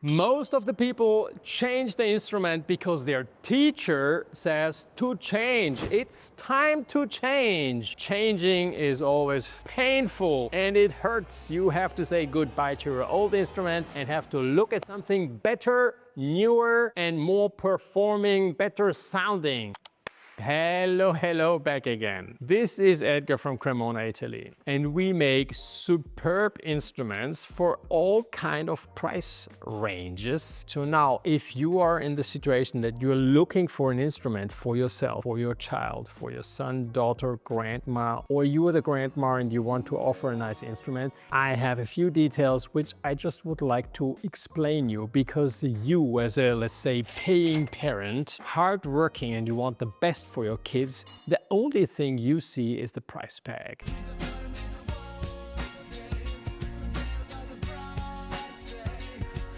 Most of the people change the instrument because their teacher says to change. It's time to change. Changing is always painful and it hurts. You have to say goodbye to your old instrument and have to look at something better, newer and more performing, better sounding. Hello, back again. This is Edgar from Cremona, Italy, and we make superb instruments for all kind of price ranges. So now, if you are in the situation that you're looking for an instrument for yourself, for your child, for your son, daughter, grandma, or you are the grandma and you want to offer a nice instrument, I have a few details which I just would like to explain you, because you as a, let's say, paying parent, hardworking, and you want the best for your kids, the only thing you see is the price tag.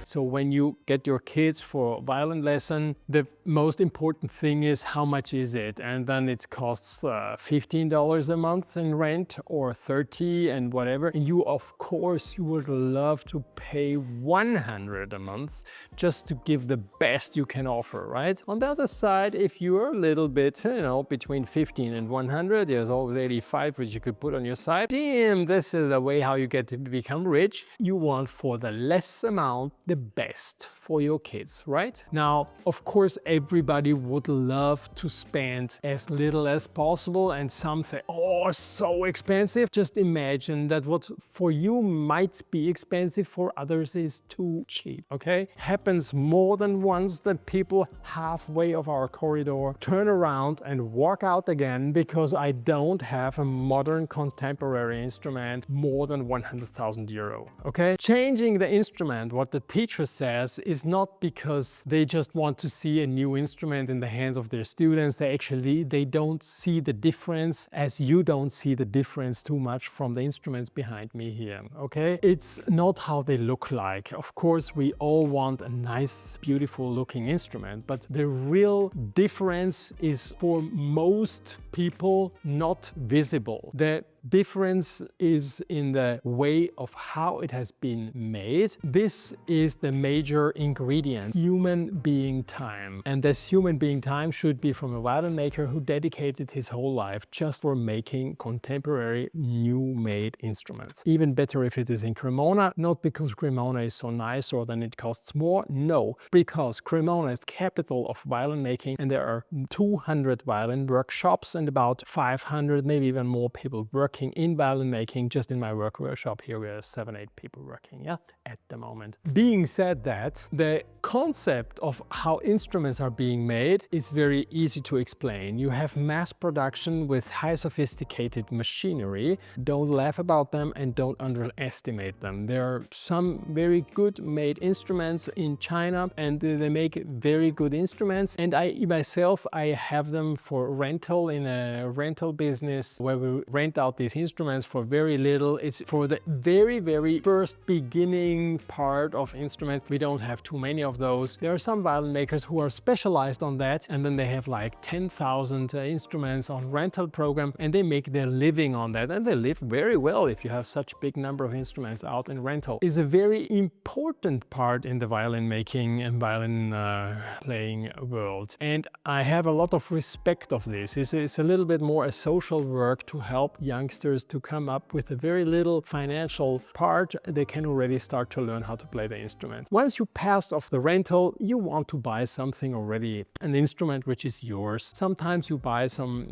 So when you get your kids for a violin lesson, the most important thing is how much is it? And then it costs $15 a month in rent or $30 and whatever. And you, of course, you would love to pay $100 a month just to give the best you can offer, right? On the other side, if you're a little bit, between 15 and 100, there's always 85 which you could put on your side. Damn, this is the way how you get to become rich. You want for the less amount, the best for your kids, right? Now, of course, everybody would love to spend as little as possible, and some say, oh, so expensive. Just imagine that what for you might be expensive, for others is too cheap, okay? Happens more than once that people halfway of our corridor turn around and walk out again because I don't have a modern contemporary instrument more than 100,000 euro, okay? Changing the instrument, what the teacher says, is not because they just want to see a new instrument in the hands of their students. They don't see the difference, as you don't see the difference too much from the instruments behind me here, okay? It's not how they look like. Of course, we all want a nice, beautiful looking instrument, but the real difference is for most people not visible. The difference is in the way of how it has been made. This is the major ingredient, human being time. And this human being time should be from a violin maker who dedicated his whole life just for making contemporary, new made instruments. Even better if it is in Cremona, not because Cremona is so nice or then it costs more, no, because Cremona is the capital of violin making, and there are 200 violin workshops and about 500, maybe even more people working in violin making. Just in my workshop here, we are 7-8 people working, at the moment. Being said that, the concept of how instruments are being made is very easy to explain. You have mass production with high sophisticated machinery. Don't laugh about them and don't underestimate them. There are some very good made instruments in China, and they make very good instruments. And I myself, I have them for rental in a rental business where we rent out these instruments for very little. It's for the very first beginning part of instruments. We don't have too many of those. There are some violin makers who are specialized on that, and then they have like 10,000 instruments on rental program, and they make their living on that, and they live very well if you have such big number of instruments out in rental. Is a very important part in the violin making and violin playing world, and I have a lot of respect of this. It's a little bit more a social work to help youngsters to come up with a very little financial part. They can already start to learn how to play the instrument. Once you pass off the rental, you want to buy something already, an instrument which is yours. Sometimes you buy some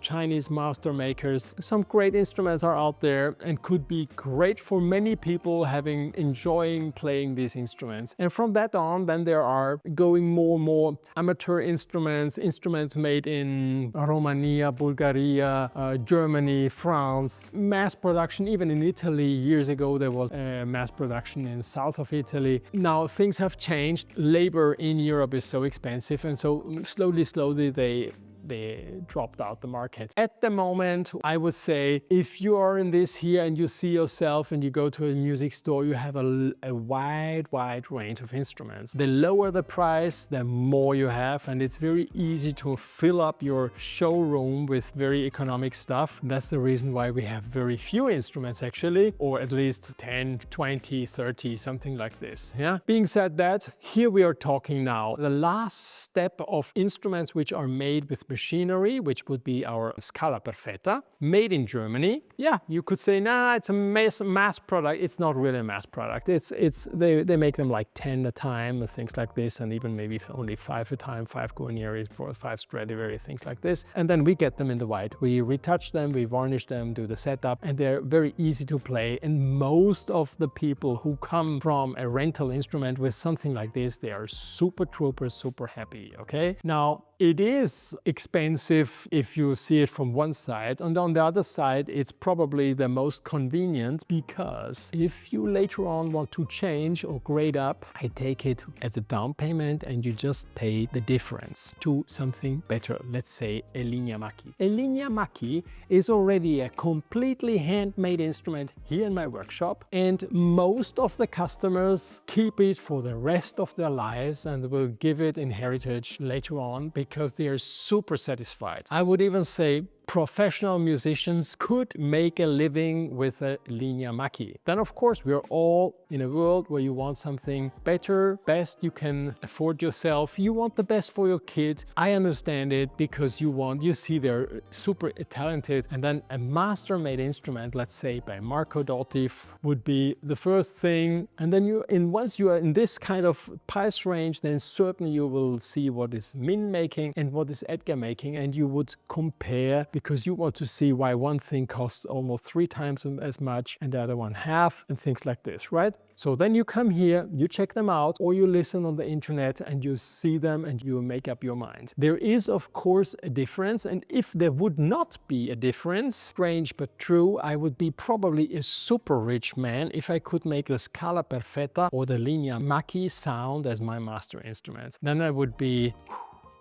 Chinese master makers. Some great instruments are out there and could be great for many people enjoying playing these instruments. And from that on, then there are going more amateur instruments made in Romania, Bulgaria, Germany, France, mass production. Even in Italy, years ago, there was a mass production in south of Italy. Now things have changed. Labor in Europe is so expensive, and so slowly they they dropped out the market. At the moment, I would say if you are in this here and you see yourself and you go to a music store, you have a wide range of instruments. The lower the price, the more you have, and it's very easy to fill up your showroom with very economic stuff. That's the reason why we have very few instruments actually, or at least 10, 20, 30, something like this. Yeah. Being said that, here we are talking now the last step of instruments which are made with machinery, which would be our Scala Perfetta, made in Germany. Yeah, you could say, nah, it's a mass product. It's not really a mass product. They make them like 10 a time and things like this, and even maybe only 5 a time, 5 Guarneri, 4 or 5 Stradivari, things like this. And then we get them in the white. We retouch them, we varnish them, do the setup, and they're very easy to play. And most of the people who come from a rental instrument with something like this, they are super troopers, super happy, okay? Now, it is expensive if you see it from one side, and on the other side it's probably the most convenient, because if you later on want to change or grade up, I take it as a down payment and you just pay the difference to something better, let's say a Linea Macchi. A Linea Macchi is already a completely handmade instrument here in my workshop, and most of the customers keep it for the rest of their lives and will give it in heritage later on, because they are super satisfied. I would even say professional musicians could make a living with a Linea Macchi. Then of course we're all in a world where you want something better, best you can afford yourself. You want the best for your kid. I understand it, because you see they're super talented, and then a master-made instrument, let's say by Marco Dotti, would be the first thing. And then once you are in this kind of price range, then certainly you will see what is Min making and what is Edgar making, and you would compare, because you want to see why one thing costs almost 3 times as much and the other one half, and things like this, right? So then you come here, you check them out, or you listen on the internet and you see them and you make up your mind. There is of course a difference, and if there would not be a difference, strange but true, I would be probably a super rich man if I could make the Scala Perfetta or the Linea Macchi sound as my master instrument. Then I would be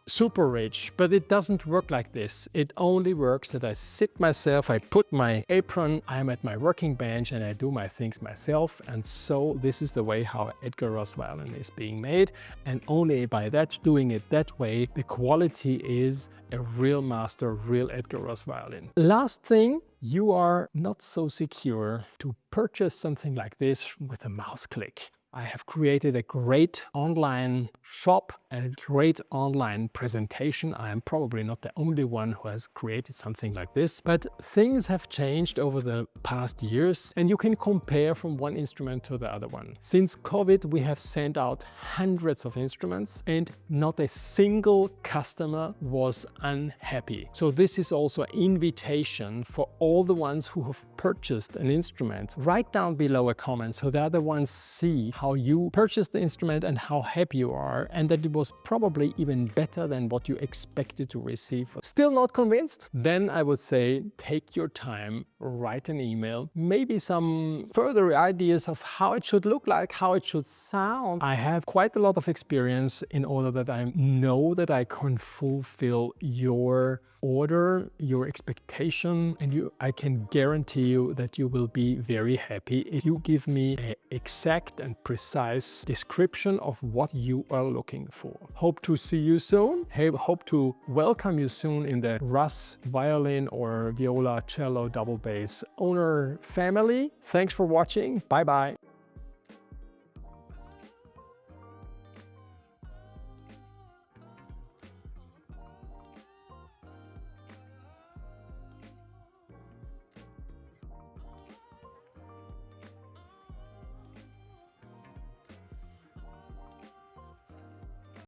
super rich, but it doesn't work like this. It only works that I sit myself, I put my apron, I'm at my working bench and I do my things myself. And so this is the way how Edgar Russ violin is being made. And only by that, doing it that way, the quality is a real master, real Edgar Russ violin. Last thing, you are not so secure to purchase something like this with a mouse click. I have created a great online shop and a great online presentation. I am probably not the only one who has created something like this, but things have changed over the past years, and you can compare from one instrument to the other one. Since COVID, we have sent out hundreds of instruments and not a single customer was unhappy. So this is also an invitation for all the ones who have purchased an instrument. Write down below a comment so the other ones see how you purchased the instrument and how happy you are, and that it was probably even better than what you expected to receive. Still not convinced? Then I would say take your time, write an email, maybe some further ideas of how it should look like, how it should sound. I have quite a lot of experience in order that I know that I can fulfill your order, your expectation, and I can guarantee you that you will be very happy if you give me an exact and precise description of what you are looking for. Hope to see you soon. Hope to welcome you soon in the Russ violin or viola, cello, double bass owner family. Thanks for watching. Bye bye.